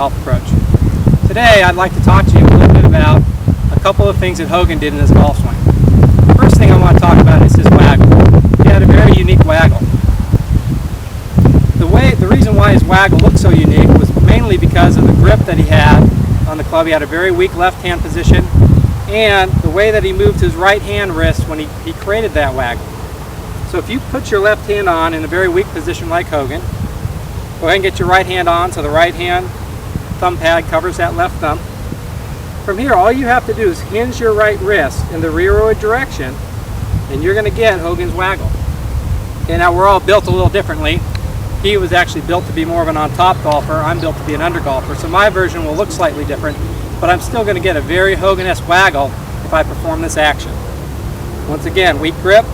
golf approach. Today I'd like to talk to you a little bit about a couple of things that Hogan did in his golf swing. The first thing I want to talk about is his waggle. He had a very unique waggle. The reason why his waggle looked so unique was mainly because of the grip that he had on the club. He had a very weak left hand position, and the way that he moved his right hand wrist when he created that waggle. So if you put your left hand on in a very weak position like Hogan, go ahead and get your right hand on so the right hand thumb pad covers that left thumb. From here, all you have to do is hinge your right wrist in the rearward direction, and you're going to get Hogan's waggle. Okay, now we're all built a little differently. He was actually built to be more of an on-top golfer. I'm built to be an under golfer, so my version will look slightly different, but I'm still going to get a very Hogan-esque waggle if I perform this action. Once again, weak grip,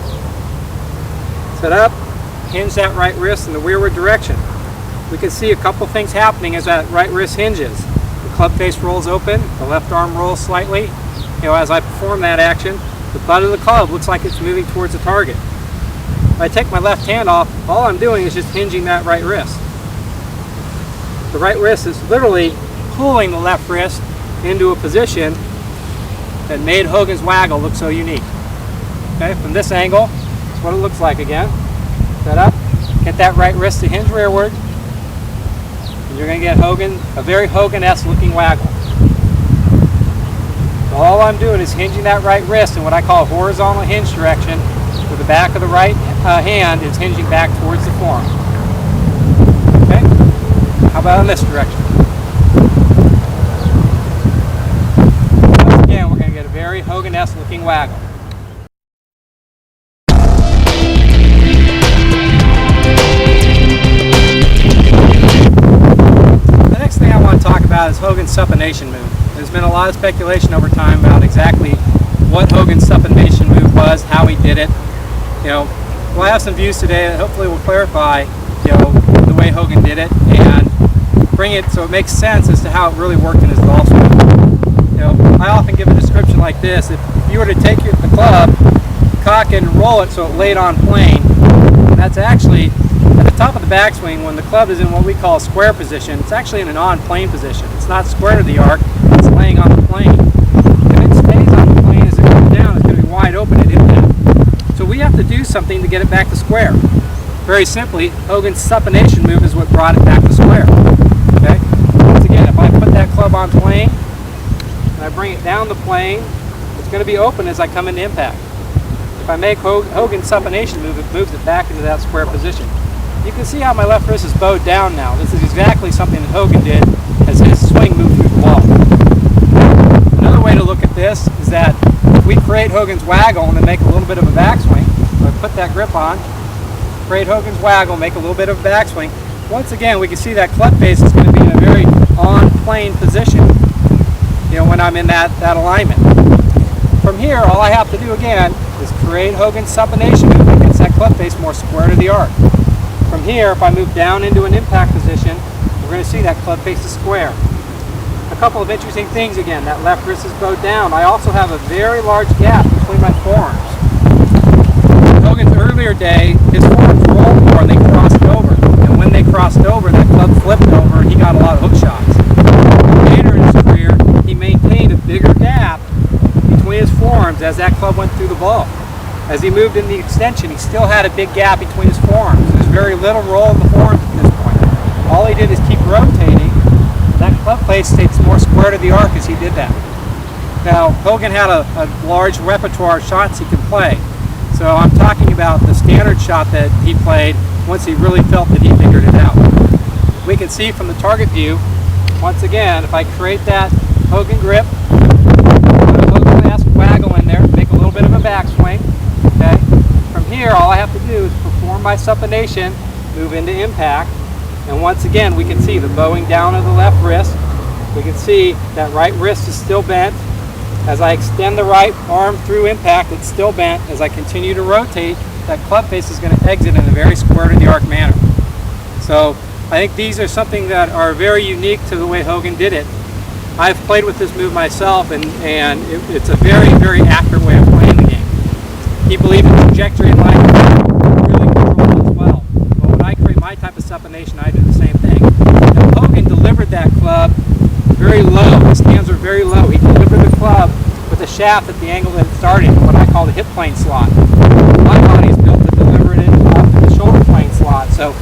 set up, hinge that right wrist in the rearward direction. We can see a couple things happening as that right wrist hinges. The club face rolls open, the left arm rolls slightly. As I perform that action, the butt of the club looks like it's moving towards the target. If I take my left hand off, all I'm doing is just hinging that right wrist. The right wrist is literally pulling the left wrist into a position that made Hogan's waggle look so unique. Okay, from this angle, that's what it looks like again. Set up, get that right wrist to hinge rearward, and you're going to get a very Hogan-esque looking waggle. So all I'm doing is hinging that right wrist in what I call a horizontal hinge direction, with the back of the right hand is hinging back towards the forearm. Okay? How about in this direction? Once again, we're going to get a very Hogan-esque looking waggle. The next thing I want to talk about is Hogan's supination move. There's been a lot of speculation over time about exactly what Hogan's supination move was, how he did it. We'll have some views today that hopefully will clarify, the way Hogan did it and bring it so it makes sense as to how it really worked in his golf swing. I often give a description like this: if you were to take the club, cock it and roll it so it laid on plane, that's actually at the top of the backswing when the club is in what we call a square position. It's actually in an on-plane position. It's not square to the arc, it's laying on the plane. If it stays on the plane as it comes down, it's going to be wide open at impact. So we have to do something to get it back to square. Very simply, Hogan's supination move is what brought it back to square. Okay? Once again, if I put that club on plane and I bring it down the plane, it's going to be open as I come into impact. If I make Hogan's supination move, it moves it back into that square position. You can see how my left wrist is bowed down now. This is exactly something that Hogan did as his swing moved through the ball. Another way to look at this is that if we create Hogan's waggle and then make a little bit of a backswing, so I put that grip on, create Hogan's waggle, make a little bit of a backswing, once again we can see that club face is going to be in a very on-plane position, when I'm in that alignment. From here, all I have to do again is create Hogan's supination move that gets that club face more square to the arc. From here, if I move down into an impact position, we're going to see that club face is square. A couple of interesting things again. That left wrist is bowed down. I also have a very large gap between my forearms. In Hogan's earlier day, his forearms rolled more and they crossed over. And when they crossed over, that club flipped over and he got a lot of hook shots. Later in his career, he maintained a bigger gap between his forearms as that club went through the ball. As he moved in the extension, he still had a big gap between his forearms. There's very little roll in the forearms at this point. All he did is keep rotating. That club face stays more square to the arc as he did that. Now, Hogan had a large repertoire of shots he could play. So I'm talking about the standard shot that he played once he really felt that he figured it out. We can see from the target view, once again, if I create that Hogan grip, put a Hogan-esque waggle in there, make a little bit of a backswing. Okay? From here, all I have to do is perform my supination, move into impact, and once again, we can see the bowing down of the left wrist. We can see that right wrist is still bent. As I extend the right arm through impact, it's still bent. As I continue to rotate, that club face is going to exit in a very square to the arc manner. So I think these are something that are very unique to the way Hogan did it. I've played with this move myself, and it's a very, very accurate way of playing the game. He believed in trajectory in life really controlled as well. But when I create my type of supination, I do the same thing. Now, Hogan delivered that club very low. His hands are very low. He delivered the club with the shaft at the angle that it started, what I call the hip plane slot. My body is built to deliver it up to the shoulder plane slot. So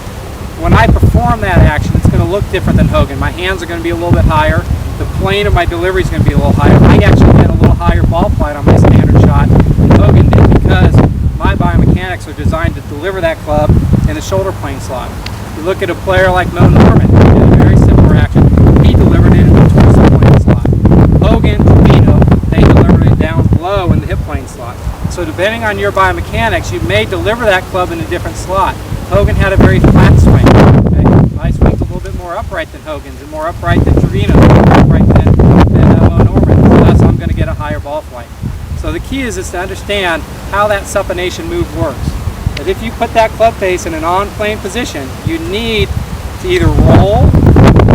when I perform that action, it's going to look different than Hogan. My hands are going to be a little bit higher. The plane of my delivery is going to be a little higher. I actually get a little higher ball flight on my standard shot than Hogan did because my biomechanics are designed to deliver that club in the shoulder plane slot. You look at a player like Mo Norman, who did a very similar action. He delivered it in the torso plane slot. Hogan, Trevino, they delivered it down low in the hip plane slot. So depending on your biomechanics, you may deliver that club in a different slot. Hogan had a very flat swing. Okay? My swing's a little bit more upright than Hogan's, and more upright than Trevino's, more upright than Mo Norman. So thus I'm going to get a higher ball flight. So the key is to understand how that supination move works. That if you put that club face in an on-plane position, you need to either roll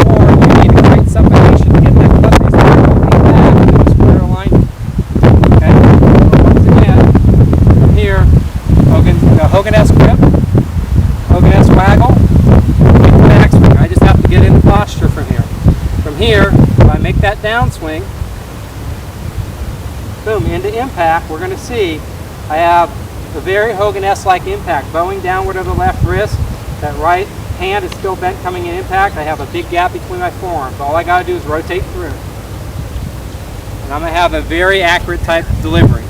or you need to create supination to get that club face back into a square alignment. Okay? So once again, from here, Hogan-esque grip, Hogan-esque waggle, backswing. I just have to get in posture from here. From here, if I make that downswing, boom, into impact, we're going to see I have a very Hogan-esque-like impact, bowing downward of the left wrist. That right hand is still bent coming in impact. I have a big gap between my forearms. All I got to do is rotate through. And I'm going to have a very accurate type of delivery.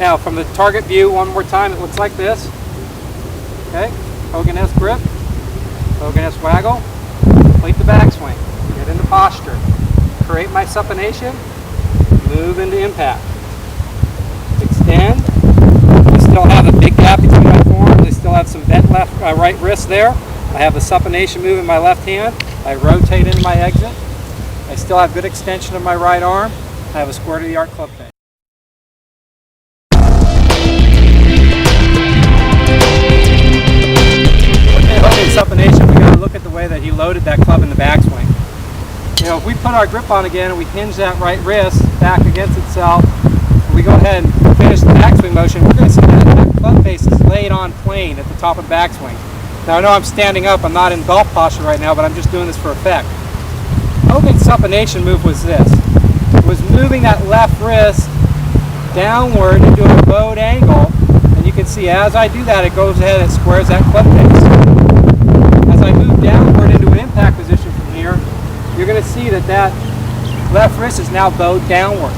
Now, from the target view, one more time, it looks like this. Okay, Hogan-esque grip, Hogan-esque waggle, complete the backswing, get into posture, create my supination, move into impact, extend. I still have a big gap between my forearms. I still have some bent right wrist there. I have the supination move in my left hand. I rotate into my exit. I still have good extension of my right arm. I have a square-to-the-arc club face. Hogan supination, we got to look at the way that he loaded that club in the backswing. You know, if we put our grip on again and we hinge that right wrist back against itself, we go ahead and finish the backswing motion, we're going to see that club face is laid on plane at the top of the backswing. Now I know I'm standing up, I'm not in golf posture right now, but I'm just doing this for effect. Hogan's supination move was this. It was moving that left wrist downward into a bowed angle, and you can see as I do that, it goes ahead and squares that club face. As I move downward into an impact position from here, you're going to see that that left wrist is now bowed downward.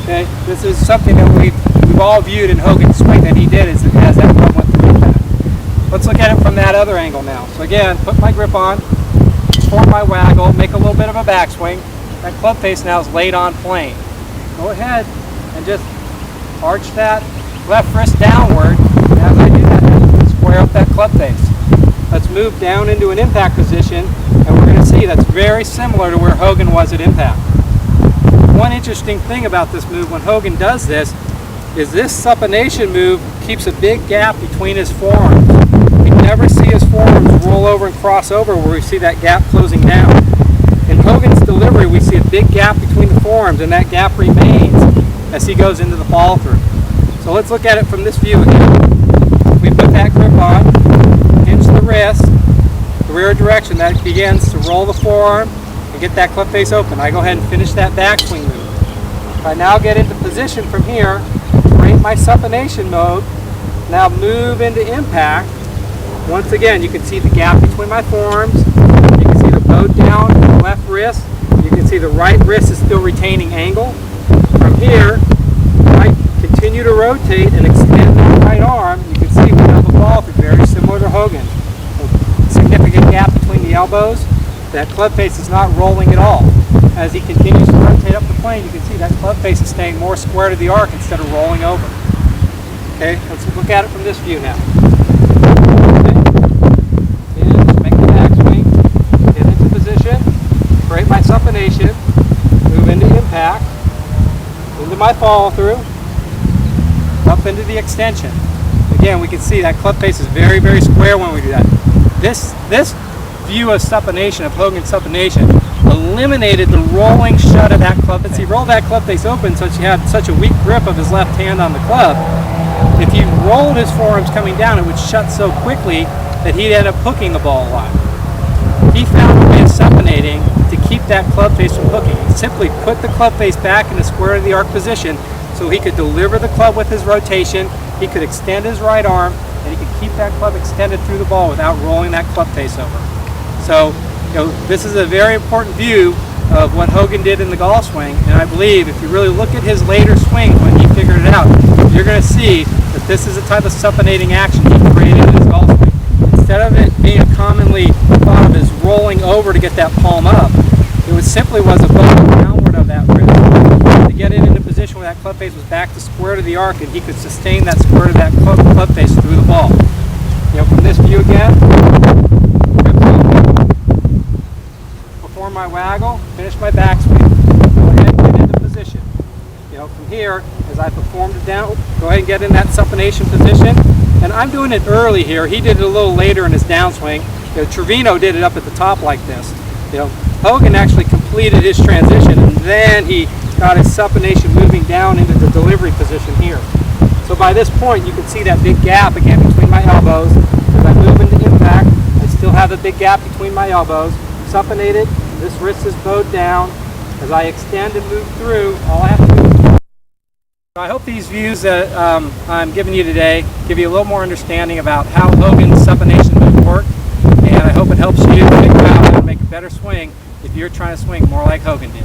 Okay? This is something that we've all viewed in Hogan's swing that he did as that club went through impact. Let's look at it from that other angle now. So again, put my grip on, form my waggle, make a little bit of a backswing. That club face now is laid on plane. Go ahead and just arch that left wrist downward. And as I do that, square up that club face. Let's move down into an impact position, and we're going to see that's very similar to where Hogan was at impact. One interesting thing about this move when Hogan does this is this supination move keeps a big gap between his forearms. We never see his forearms roll over and cross over where we see that gap closing down. In Hogan's delivery, we see a big gap between the forearms, and that gap remains as he goes into the follow through. So let's look at it from this view again. We put that grip on, hinge the wrist, the rear direction, that begins to roll the forearm and get that club face open. I go ahead and finish that backswing move. If I now get into position from here, create my supination mode, now move into impact. Once again, you can see the gap between my forearms, you can see the bowed down left wrist, you can see the right wrist is still retaining angle. From here, I continue to rotate and extend that right arm. You can see we have the ball very similar to Hogan. A significant gap between the elbows. That club face is not rolling at all. As he continues to rotate up the plane, you can see that club face is staying more square to the arc instead of rolling over. Okay, let's look at it from this view now. Okay. And just make the backswing, get into position, create my supination, move into impact, into my follow through, up into the extension. Again, we can see that club face is very, very square when we do that. This view of supination, of Hogan's supination, eliminated the rolling shut of that club face. He rolled that club face open so he had such a weak grip of his left hand on the club. If he rolled his forearms coming down, it would shut so quickly that he'd end up hooking the ball a lot. He found a way of supinating to keep that club face from hooking. He simply put the club face back in the square of the arc position so he could deliver the club with his rotation, he could extend his right arm, and he could keep that club extended through the ball without rolling that club face over. So, this is a very important view of what Hogan did in the golf swing, and I believe if you really look at his later swings when he figured it out, you're going to see that this is the type of supinating action he created in his golf swing. Instead of it being commonly thought of as rolling over to get that palm up, it simply was a bone downward of that wrist to get it in a position where that club face was back to square to the arc and he could sustain that square to that club face through the ball. From this view again, perform my waggle, finish my backswing, go ahead and get into position. From here, as I performed it down, go ahead and get in that supination position. And I'm doing it early here. He did it a little later in his downswing. Trevino did it up at the top like this. Hogan actually completed his transition, and then he got his supination moving down into the delivery position here. So by this point, you can see that big gap again between my elbows. As I move into impact, I still have a big gap between my elbows. Supinated, this wrist is bowed down. As I extend and move through, all I have to do is... I hope these views that I'm giving you today give you a little more understanding about how Hogan's supination move worked, and I hope it helps you think about how to make a better swing if you're trying to swing more like Hogan did.